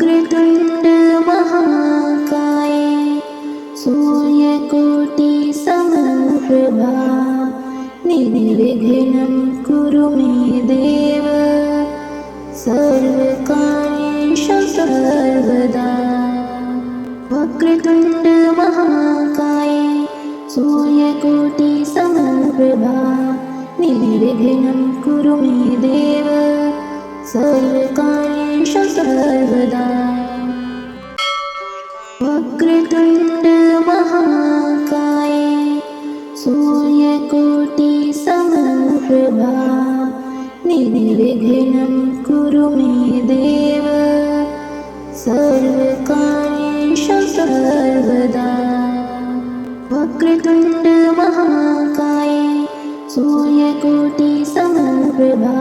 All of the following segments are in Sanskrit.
वक्रतुण्ड महाकाय सूर्यकोटि समप्रभा निर्विघ्नं कुरु मे देव सर्वकार्येषु सर्वदा। वक्रतुण्ड महाकाय सूर्यकोटि समप्रभा निर्विघ्नं कुरु मे देव सर्वकार्येषु सर्वदा। वक्रतुण्ड महाकाय सूर्यकोटि समप्रभा निर्विघ्नं कुरु मे देव सर्वकार्येषु सर्वदा। वक्रतुण्ड महाकाय सूर्यकोटि समप्रभा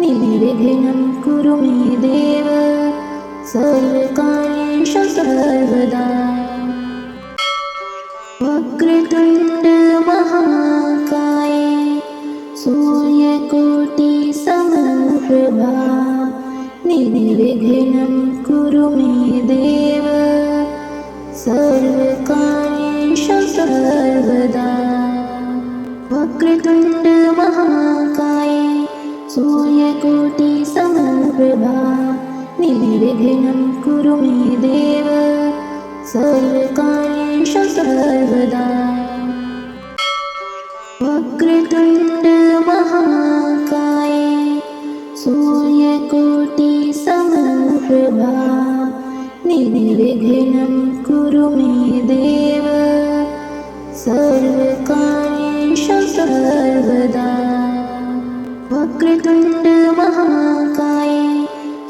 निर्विघ्नं कुरु मे देव सर्वकार्येषु सर्वदा। वक्रतुण्ड महाकाय सूर्यकोटि समप्रभा निर्विघ्नं कुरु मे देव सर्वकार्येषु सर्वदा। वक्रतुण्ड महाकाय सूर्यकोटि समप्रभा निर्विघ्नं कुरु मे देव सर्वकार्येषु सर्वदा। वक्रतुण्ड महाकाय सूर्यकोटि समप्रभा निर्विघ्नं कुरु मे देव सर्वकार्येषु सर्वदा। वक्रतुण्ड महाकाय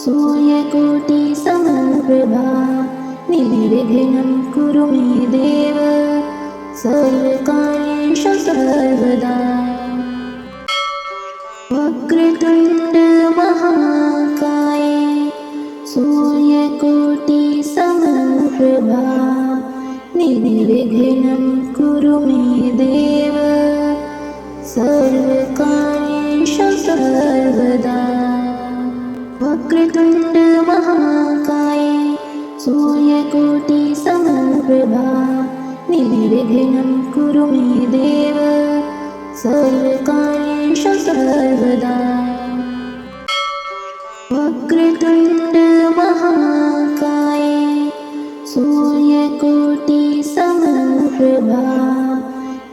सूर्यकोटि समप्रभा निर्विघ्नं कुरु मे देव सर्वकार्येषु सर्वदा। वक्रतुण्ड महाकाय सूर्यकोटि समप्रभा निर्विघ्नं कुरु मे देव सर्वकार्येषु सर्वदा। वक्रतुण्ड महाकाय सूर्यकोटि समप्रभा निर्विघ्नं कुरु मे देव सर्वकार्येषु सर्वदा। वक्रतुण्ड महाकाय सूर्यकोटि समप्रभा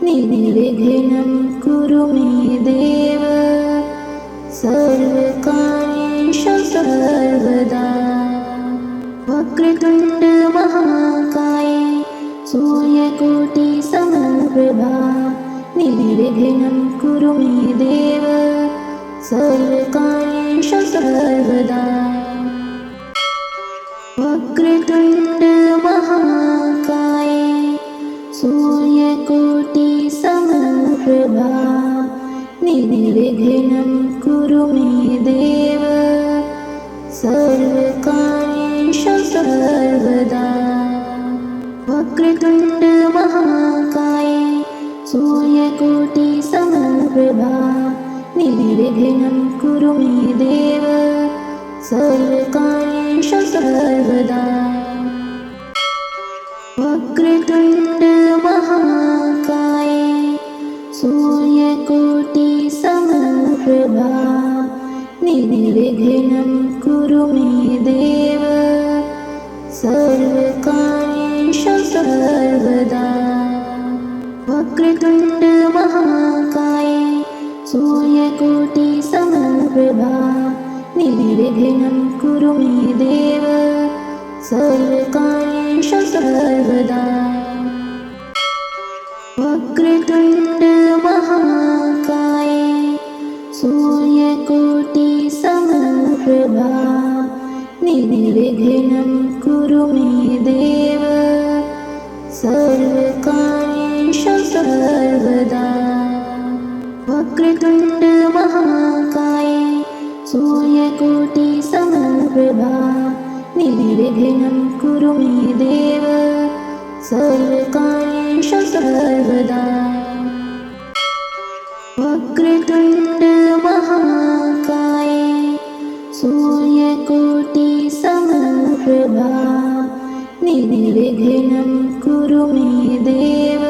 निर्विघ्नं कुरु मे देव सर्वकार्येषु सर्वदा। वक्रतुण्ड महाकाय सूर्यकोटि समप्रभा निर्विघ्नं कुरु मे देव सर्वकार्येषु सर्वदा। वक्रतुण्ड महाकाय सूर्यकोटि समप्रभा निर्विघ्नं कुरु मे देव सर्वकार्येषु सर्वदा। वक्रतुण्ड महाकाय सूर्यकोटि समप्रभा निर्विघ्नं कुरु मे देव सर्वकार्येषु सर्वदा। वक्रतुण्ड महाकाय सूर्यकोटि समप्रभा निर्विघ्नं कुरु मे देव सर्वकार्येषु सर्वदा। वक्रतुण्ड महाकाय सूर्यकोटि समप्रभा निर्विघ्नं कुरु मे देव सर्वकार्येषु सर्वदा। वक्रतुण्ड महाकाय सूर्यकोटि समप्रभा निर्विघ्नं कुरु मे देव सर्वकार्येषु सर्वदा। वक्रतुण्ड महाकाय सूर्यकोटि समप्रभा निर्विघ्नं कुरु मे देव सर्वकार्येषु सर्वदा। वक्रतुण्ड महाकाय सूर्यकोटि समप्रभा समप्रभा निर्विघ्नं कुरु मे देव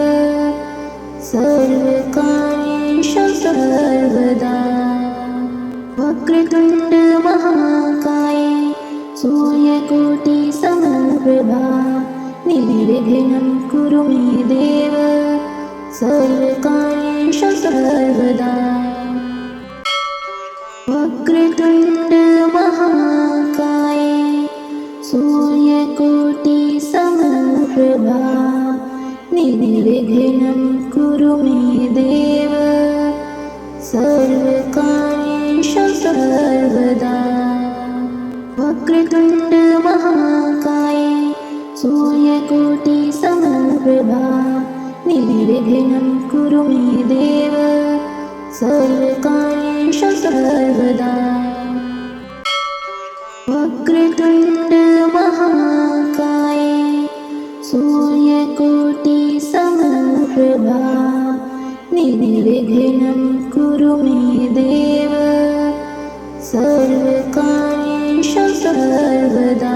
सर्वकार्येषु सर्वदा वक्रतुण्ड महाकाय सूर्यकोटिसमप्रभा निर्विघ्नं कुरु मे देव सर्वकार्येषु सर्वदा वक्रतुण्ड महाकाय सूर्यकोटिसमप्रभा निर्विघ्नं कुरु मे देव सर्वकार्येषु सर्वदा वक्रतुण्ड महाकाय सूर्यकोटिसमप्रभा निर्विघ्नं कुरु मे देव सर्वकार्येषु सर्वदा वक्रतुण्ड महाकाय सूर्यकोटिसमप्रभा निर्विघ्नं कुरु मे देव सर्वकार्येषु सर्वदा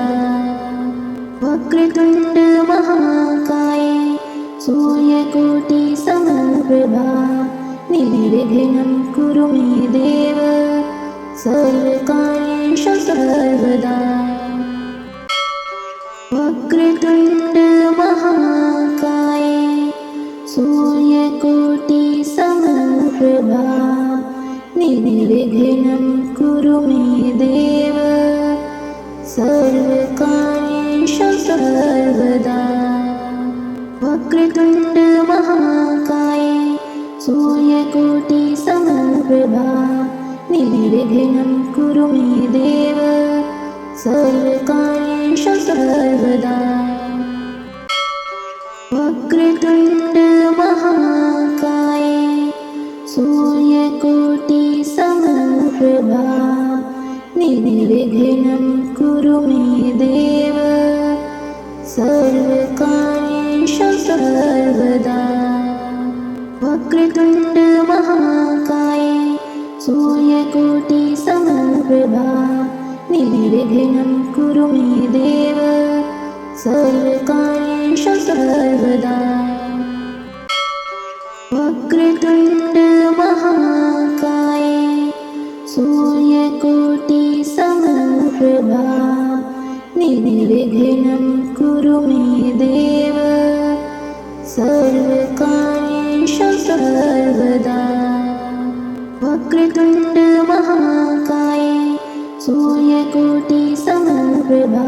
वक्रतुण्ड महाकाय सूर्यकोटिसमप्रभा निर्विघ्नं कुरु मे देव सर्वकार्येषु सर्वदा वक्रतुण्ड महाकाय सूर्यकोटिसमप्रभा निर्विघ्नं कुरु मे देव सर्वकार्येषु सर्वदा वक्रतुण्ड महाकाय सूर्यकोटिसमप्रभा निर्विघ्नं कुरु मे देव सर्वकार्येषु सर्वदा वक्रतुण्ड महाकाय सूर्यकोटिसमप्रभा निर्विघ्नं कुरु मे देव सर्वकार्येषु सर्वदा वक्रतुण्ड महाकाय सूर्यकोटिसमप्रभा निर्विघ्नं कुरु मे देव सर्वकार्येषु सर्वदा वक्रतुण्ड महाकाय सूर्यकोटिसमप्रभा निर्विघ्नं कुरु मे देव सर्वकार्येषु सर्वदा वक्रतुण्ड महाकाय सूर्यकोटिसमप्रभा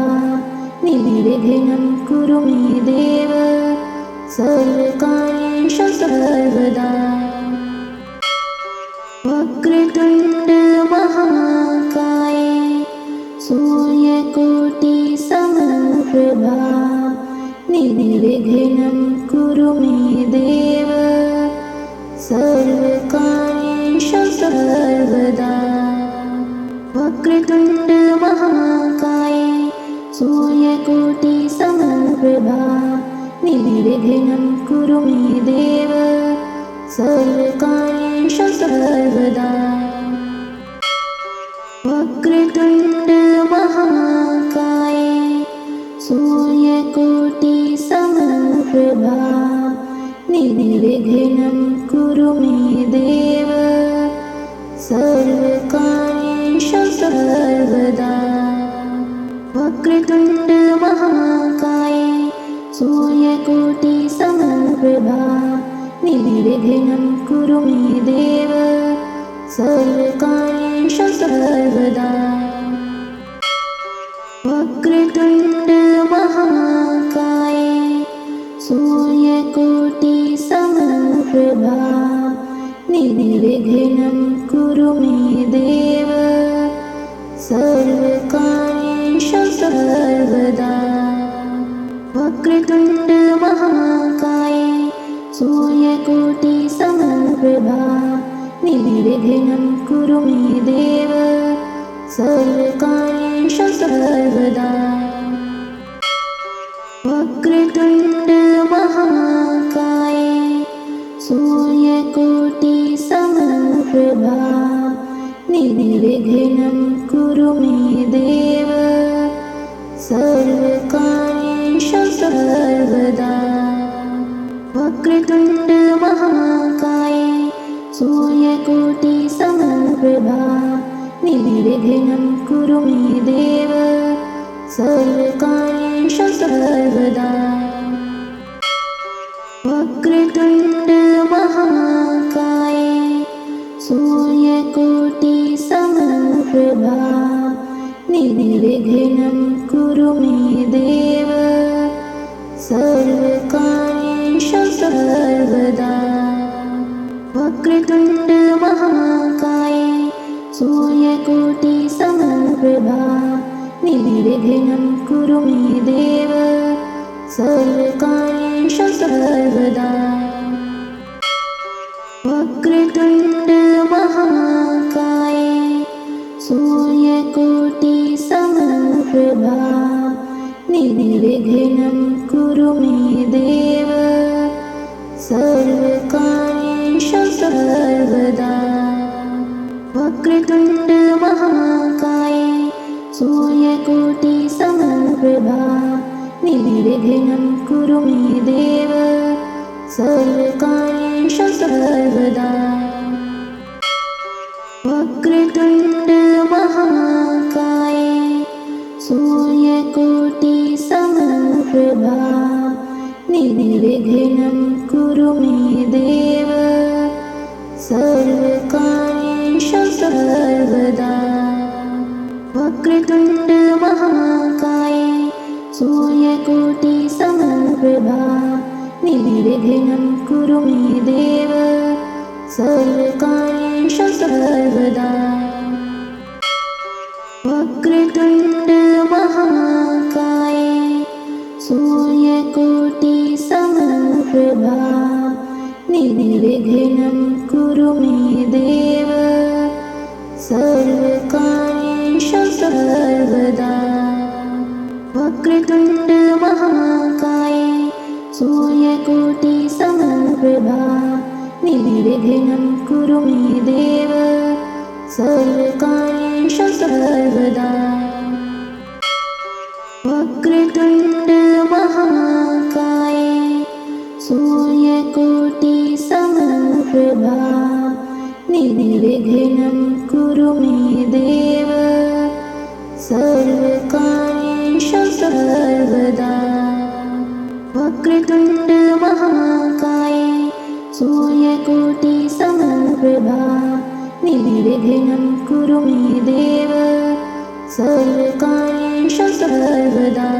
निर्विघ्नं कुरु मे देव सर्वकार्येषु सर्वदा वक्रतुण्ड महाकाय सूर्यकोटिसमप्रभा निर्विघ्नं कुरु मे देव सर्वकार्येषु सर्वदा वक्रतुण्ड महाकाय सूर्यकोटिसमप्रभा निर्विघ्नं कुरु मे देव सर्वकार्येषु सर्वदा वक्रतुण्ड महाकाय सूर्यकोटिसमप्रभा निर्विघ्नं कुरु मे देव सर्वकार्येषु सर्वदा वक्रतुण्ड महाकाय सूर्यकोटिसमप्रभा निर्विघ्नं कुरु मे देव सर्वकार्येषु सर्वदा वक्रतुण्ड महाकाय सूर्यकोटिसमप्रभा निर्विघ्नं कुरु मे देव सर्वकार्येषु सर्वदा वक्रतुण्ड महाकाय सूर्यकोटिसमप्रभा निर्विघ्नं कुरु मे देव सर्वकार्येषु सर्वदा वक्रतुण्ड महाकाय सूर्यकोटिसमप्रभा निर्विघ्नं कुरु मे देव सर्वकार्येषु सर्वदा वक्रतुण्ड महाकाय सूर्यकोटिसमप्रभा निर्विघ्नं कुरु मे देव सर्वकार्येषु सर्वदा वक्रतुण्ड महाकाय सूर्यकोटिसमप्रभा निर्विघ्नं कुरु मे देव सर्वकार्येषु सर्वदा वक्रतुण्ड महाकाय सूर्यकोटिसमप्रभा निर्विघ्नं कुरु मे देव सर्वकार्येषु सर्वदा वक्रतुण्ड महाकाय सूर्यकोटिसमप्रभा निर्विघ्नं कुरु मे देव सर्वकार्येषु सर्वदा वक्रतुण्ड महाकाय सूर्यकोटिसमप्रभा निर्विघ्नं कुरु मे देव सर्वकार्येषु सर्वदा वक्रतुण्ड महाकाय सूर्यकोटिसमप्रभा निर्विघ्नं कुरु मे देव सर्वकार्येषु सर्वदा वक्रतुण्ड महाकाय सूर्यकोटिसमप्रभा निर्विघ्नं कुरु मे देव सर्वकार्येषु सर्वदा वक्रतुण्ड महाकाय सूर्यकोटिसमप्रभा निर्विघ्नं कुरु मे देव सर्वकार्येषु सर्वदा वक्रतुण्ड महाकाय सूर्यकोटिसमप्रभा निर्विघ्नं कुरु मे देव सर्वकार्येषु सर्वदा वक्रतुण्ड महाकाय सूर्यकोटिसमप्रभा निर्विघ्नं कुरु मे देव सर्वकार्येषु सर्वदा वक्रतुण्ड महाकाय सूर्यकोटिसमप्रभा निर्विघ्नं कुरु मे देव सर्वकार्येषु सर्वदा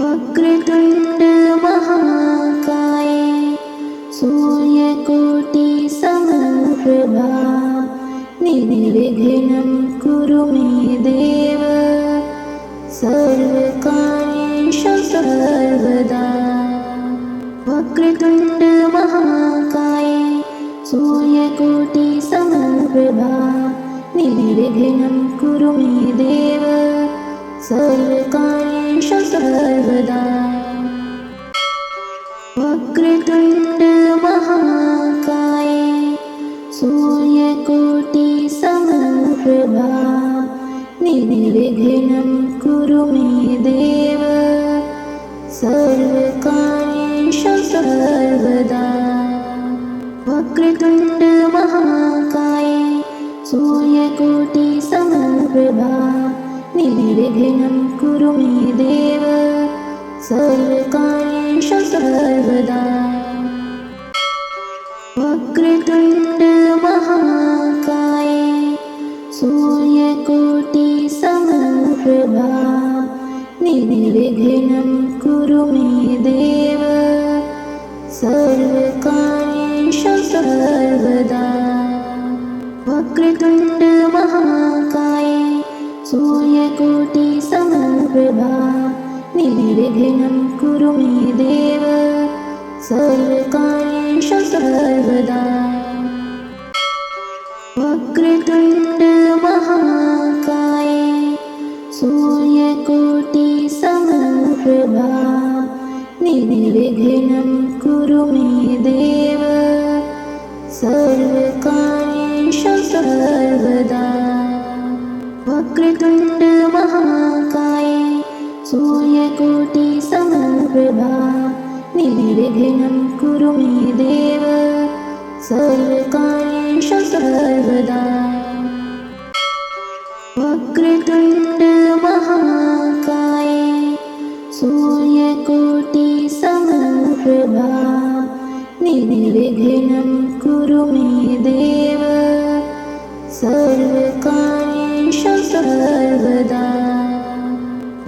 वक्रतुण्ड महाकाय सूर्यकोटिसमप्रभा निर्विघ्नं कुरु मे देव सर्वकार्येषु सर्वदा वक्रतुण्ड महाकाय सूर्यकोटिसमप्रभा निर्विघ्नं कुरु मे देव सर्वकार्येषु सर्वदा वक्रतुण्ड महाकाय सूर्यकोटिसमप्रभा निर्विघ्नं कुरु मे देव सर्वकार्येषु सर्वदा वक्रतुण्ड महाकाय सूर्यकोटिसमप्रभा निर्विघ्नं कुरु मे देव सर्वकार्येषु सर्वदा वक्रतुण्ड महाकाय सूर्यकोटिसमप्रभा निर्विघ्नं कुरु मे देव सर्वकार्येषु सर्वदा वक्रतुण्ड महाकाय सूर्यकोटिसमप्रभा निर्विघ्नं कुरु मे देव सर्वकार्येषु सर्वदा वक्रतुण्ड महाकाय सूर्यकोटिसमप्रभा निर्विघ्नं कुरु मे देव सर्वकार्येषु सर्वदा वक्रतुण्ड महाकाय निर्विघ्नं कुरु मे देव सर्वकार्येषु सर्वदा। वक्रतुण्ड महाकाय सूर्यकोटिसमप्रभा निर्विघ्नं कुरु मे देव सर्वकार्येषु सर्वदा।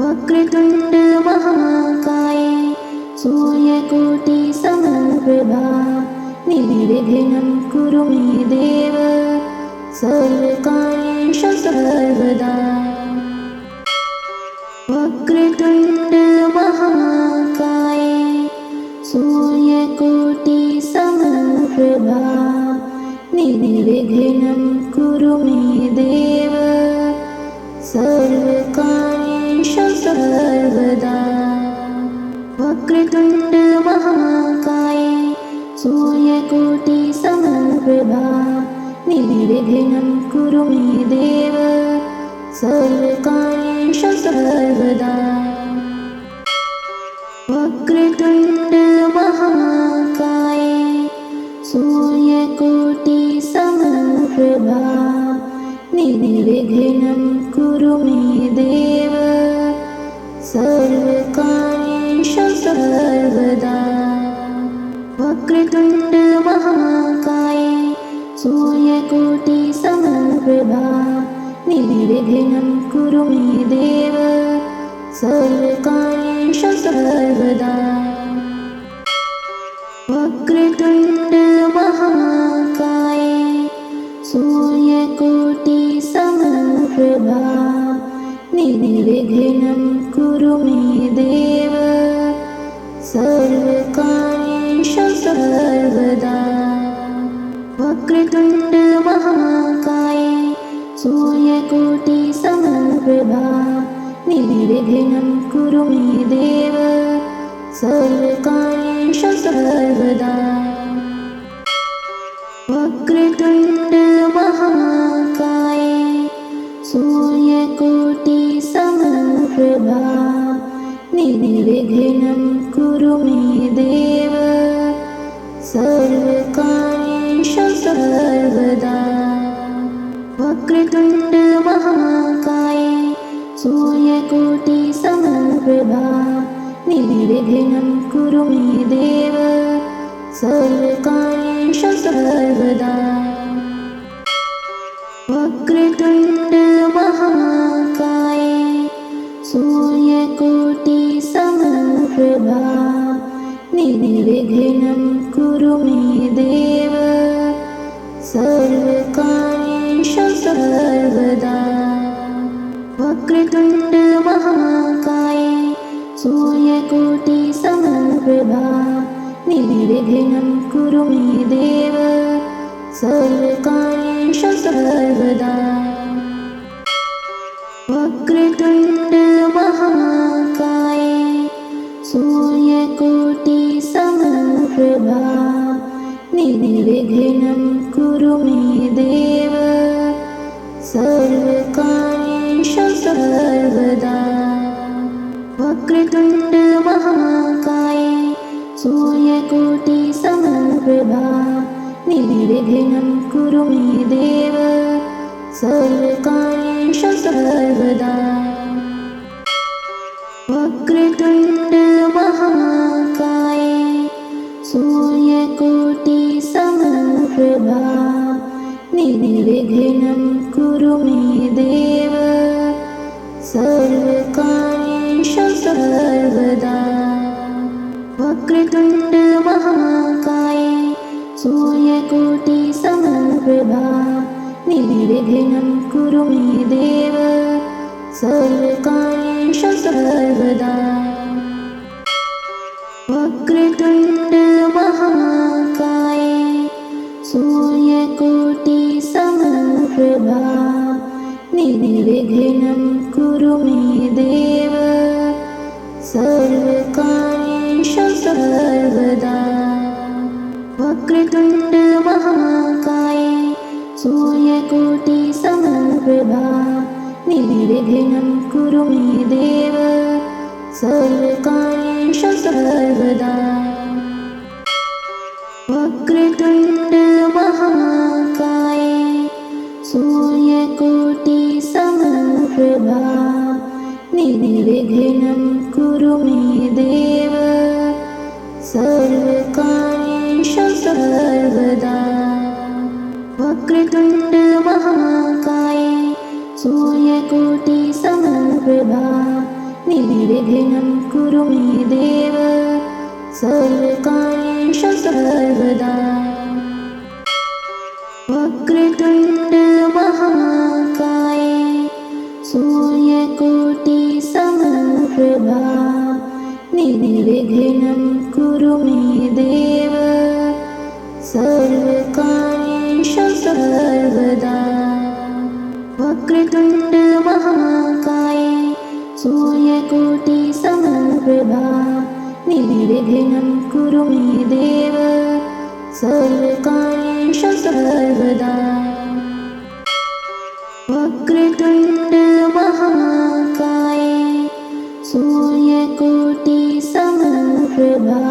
वक्रतुण्ड महाकाय सूर्यकोटिसमप्रभा निर्विघ्नं कुरु मे देव सर्वकार्येषु सर्वदा। वक्रतुण्ड महाकाय सूर्यकोटिसमप्रभा निर्विघ्नं कुरु मे देव सर्वकार्येषु सर्वदा। वक्रतुण्ड महाकाय सूर्यकोटिसमप्रभा निर्विघ्नं कुरु मे देव सर्वकार्येषु सर्वदा। वक्रतुण्ड महाकाय सूर्यकोटिसमप्रभा निर्विघ्नं कुरु मे देव सर्वकार्येषु सर्वदा। वक्रतुण्ड महाकाय सूर्यकोटिसमप्रभा निर्विघ्नं कुरु मे देव सर्वकार्येषु सर्वदा। वक्रतुण्ड महाकाय सूर्यकोटिसमप्रभा निर्विघ्नं कुरु मे देव सर्वकार्येषु सर्वदा। वक्रतुण्ड महाकाय सूर्यकोटिसमप्रभा निर्विघ्नं कुरु मे देव सर्वकार्येषु सर्वदा। वक्रतुण्ड महाकाय सूर्यकोटिसमप्रभा निर्विघ्नं कुरु मे देव सर्वकार्येषु सर्वदा। वक्रतुण्ड महाकाय सूर्यकोटिसमप्रभा निर्विघ्नं कुरु मे देव सर्वकार्येषु सर्वदा। वक्रतुण्ड महाकाय सूर्यकोटिसमप्रभा निर्विघ्नं कुरु मे देव सर्वकार्येषु सर्वदा। वक्रतुण्ड महाकाय सूर्यकोटिसमप्रभा निर्विघ्नं कुरु मे देव सर्वकार्येषु सर्वदा। वक्रतुण्ड महाकाय सूर्यकोटिसमप्रभा निर्विघ्नं कुरु मे देव सर्वकार्येषु सर्वदा। वक्रतुण्ड महाकाय सूर्यकोटिसमप्रभा निर्विघ्नं कुरु मे देव सर्वकार्येषु सर्वदा। वक्रतुण्ड महाकाय सूर्यकोटिसमप्रभा निर्विघ्नं कुरु मे देव सर्वकार्येषु सर्वदा। वक्रतुण्ड महाकाय सूर्यकोटिसमप्रभा निर्विघ्नं कुरु मे देव सर्वकार्येषु सर्वदा। वक्रतुण्ड महाकाय सूर्यकोटिसमप्रभा निर्विघ्नं कुरु मे देव सर्वकार्येषु सर्वदा। वक्रतुण्ड महाकाय सूर्यकोटिसमप्रभा निर्विघ्नं कुरु मे देव सर्वकार्येषु सर्वदा। वक्रतुण्ड महाकाय सूर्यकोटि समप्रभा निर्विघ्नं कुरु मे देव सर्वकार्येषु सर्वदा। वक्रतुण्ड महाकाय सूर्यकोटि समप्रभा निर्विघ्नं कुरु मे देव सर्वकार्येषु सर्वदा। वक्रतुण्ड महाकाय सूर्यकोटि समप्रभा निर्विघ्नं कुरु मे देव सर्वकार्येषु सर्वदा। वक्रतुण्ड महाकाय सूर्यकोटि समप्रभा निर्विघ्नं कुरु मे देव सर्वकार्येषु सर्वदा। वक्रतुण्ड महाकाय सूर्यकोटि समप्रभा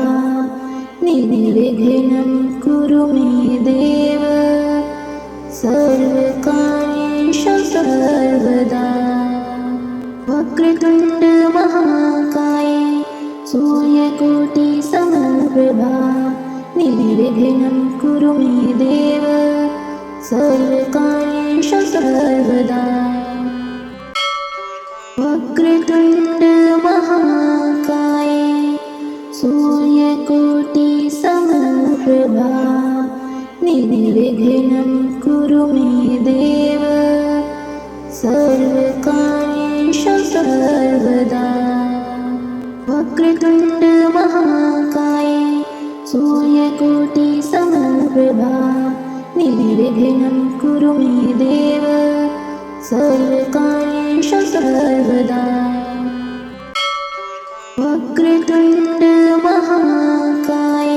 निर्विघ्नं कुरु मे देव सर्वकार्येषु सर्वदा। वक्रतुण्ड महाकाय सूर्यकोटि समप्रभा निर्विघ्नं कुरु मे देव सर्वकार्येषु सर्वदा। वक्रतुण्ड महाकाय सूर्यकोटि समप्रभा निर्विघ्नं कुरु मे देव सर्वकार्येषु सर्वदा। वक्रतुण्ड महाकाय सूर्यकोटि समप्रभा निर्विघ्नं कुरु मे देव सर्वकार्येषु सर्वदा। वक्रतुण्ड महाकाय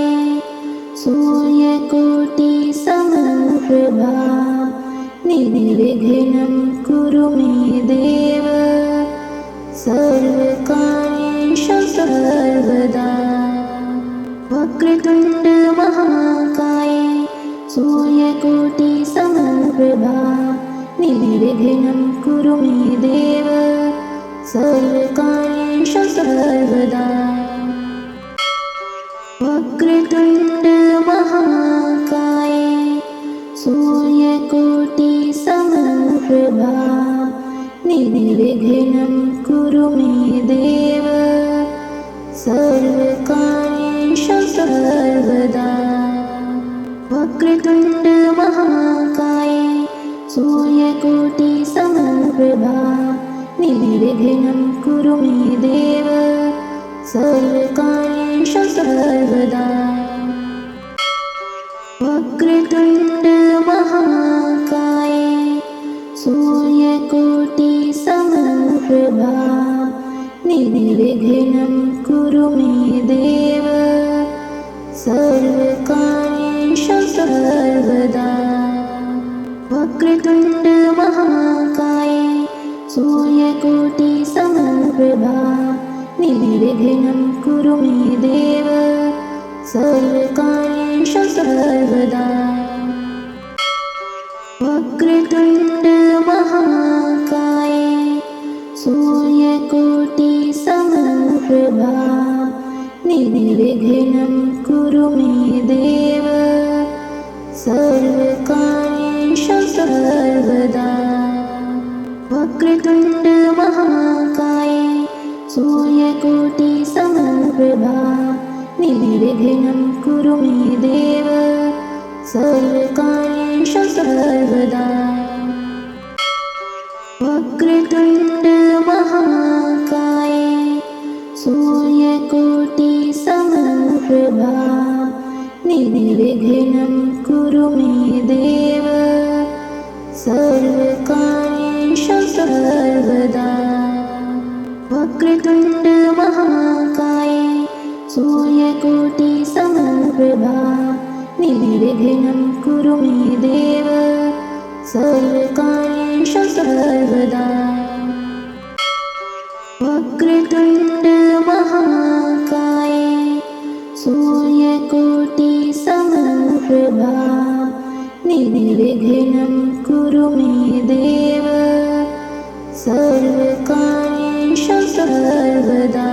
सूर्यकोटि समप्रभा निर्विघ्नं कुरु मे देव सर्वकार्येषु सर्वदा। वक्रतुण्ड महाकाय सूर्यकोटि समप्रभा निर्विघ्नं कुरु मे देव सर्वकार्येषु सर्वदा। वक्रतुण्ड महाकाय सूर्यकोटि समप्रभा निर्विघ्नं कुरु मे देव सर्वकार्येषु सर्वदा। वक्रतुण्ड महाकाय सूर्यकोटि समप्रभा निर्विघ्नं कुरु मे देव सर्वकार्येषु सर्वदा। वक्रतुण्ड महाकाय सूर्यकोटि समप्रभा निर्विघ्नं कुरु मे देव सर्वकार्येषु सर्वदा। वक्रतुण्ड महाकाय सूर्यकोटि समप्रभा निर्विघ्नं कुरु मे देव सर्वकार्येषु सर्वदा। वक्रतुण्ड महाकाय सूर्यकोटि समप्रभा निर्विघ्नं कुरु मे देव सर्वकार्येषु सर्वदा। वक्रतुण्ड महाकाय सूर्यकोटि समप्रभा निर्विघ्नं कुरु मे देव सर्वकार्येषु सर्वदा। वक्रतुण्ड महाकाय सूर्यकोटि समप्रभा निर्विघ्नं कुरु मे देव सर्वकार्येषु सर्वदा। वक्रतुण्ड महाकाय सूर्यकोटि समप्रभा निर्विघ्नं कुरु मे देव सर्वकार्येषु सर्वदा। वक्रतुण्ड महाकाय सूर्यकोटि समप्रभा समप्रभा निर्विघ्नं कुरु मे देव सर्वकार्येषु सर्वदा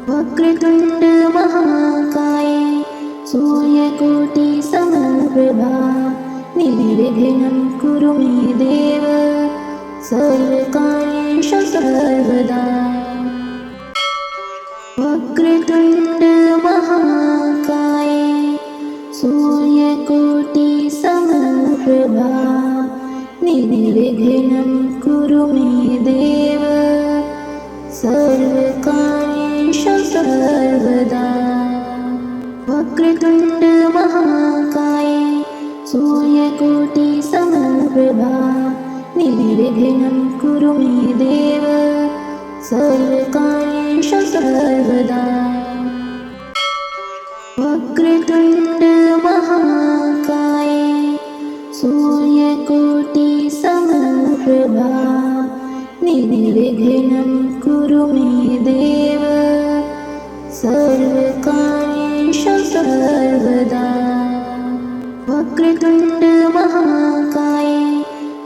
वक्रतुण्ड महाकाय सूर्यकोटिसमप्रभा निर्विघ्नं कुरु मे देव सर्वकार्येषु सर्वदा वक्रतुण्ड महाकाय सूर्यकोटिसमप्रभा निर्विघ्नं कुरु मे देव सर्वकार्येषु सर्वदा वक्रतुण्ड महाकाय सूर्यकोटिसमप्रभा निर्विघ्नं कुरु मे देव सर्वकार्येषु सर्वदा वक्रतुण्ड महाकाय सूर्यकोटिसमप्रभा निर्विघ्नं कुरु मे देव सर्वकार्येषु सर्वदा वक्रतुण्ड महाकाय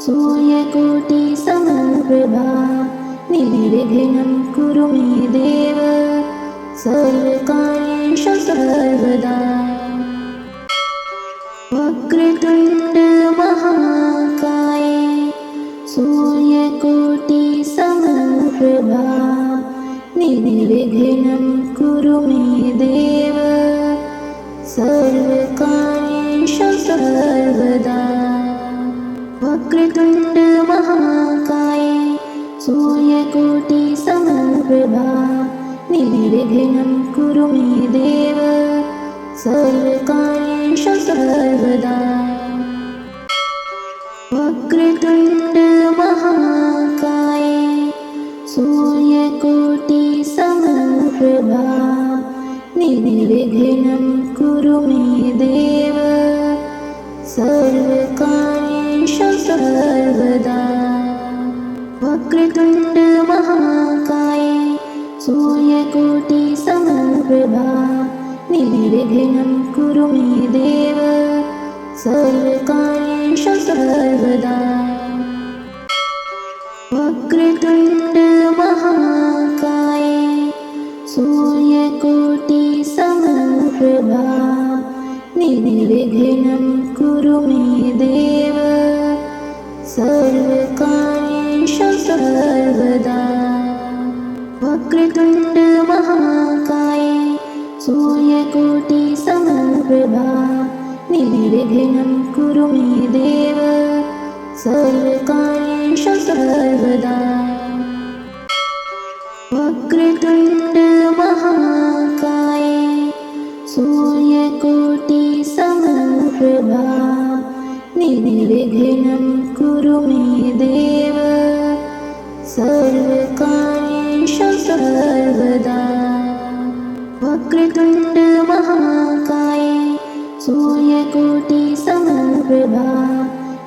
सूर्यकोटिसमप्रभा निर्विघ्नं कुरु मे देव सर्वकार्येषु सर्वदा वक्रतुण्ड महाकाय सूर्यकोटिसमप्रभा निर्विघ्नं कुरु मे देव सर्वकार्येषु सर्वदा वक्रतुण्ड महाकाय सूर्यकोटिसमप्रभा निर्विघ्नं कुरु मे देव सर्वकार्येषु सर्वदा वक्रतुण्ड महाकाय सूर्यकोटिसमप्रभा निर्विघ्नं कुरु मे देव सर्वकार्येषु सर्वदा वक्रतुण्ड महाकाय सूर्यकोटिसमप्रभा निर्विघ्नं कुरु मे देव सर्वकार्येषु सर्वदा वक्रतुण्ड महाकाय सूर्यकोटिसमप्रभा निर्विघ्नं कुरु मे देव सर्वकार्येषु सर्वदा वक्रतुण्ड महाकाय सूर्यकोटिसमप्रभा निर्विघ्नं कुरु मे देव सर्वकार्येषु सर्वदा वक्रतुण्ड महाकाय सूर्यकोटिसमप्रभा निर्विघ्नं कुरु मे देव सर्वकार्येषु सर्वदा वक्रतुण्ड महाकाय सूर्यकोटिसमप्रभा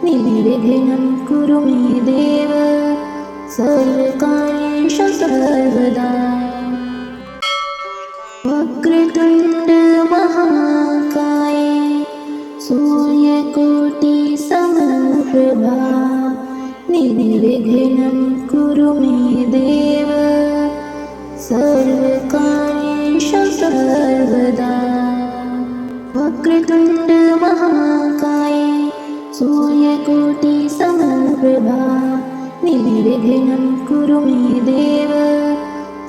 निर्विघ्नं कुरु मे देव सर्वकार्येषु सर्वदा वक्रतुण्ड महाकाय सूर्यकोटिसमप्रभा निर्विघ्नं कुरु मे देव सर्वकार्येषु सर्वदा वक्रतुण्ड महाकाय सूर्यकोटिसमप्रभा निर्विघ्नं कुरु मे देव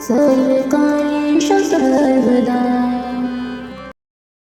सर्वकार्येषु सर्वदा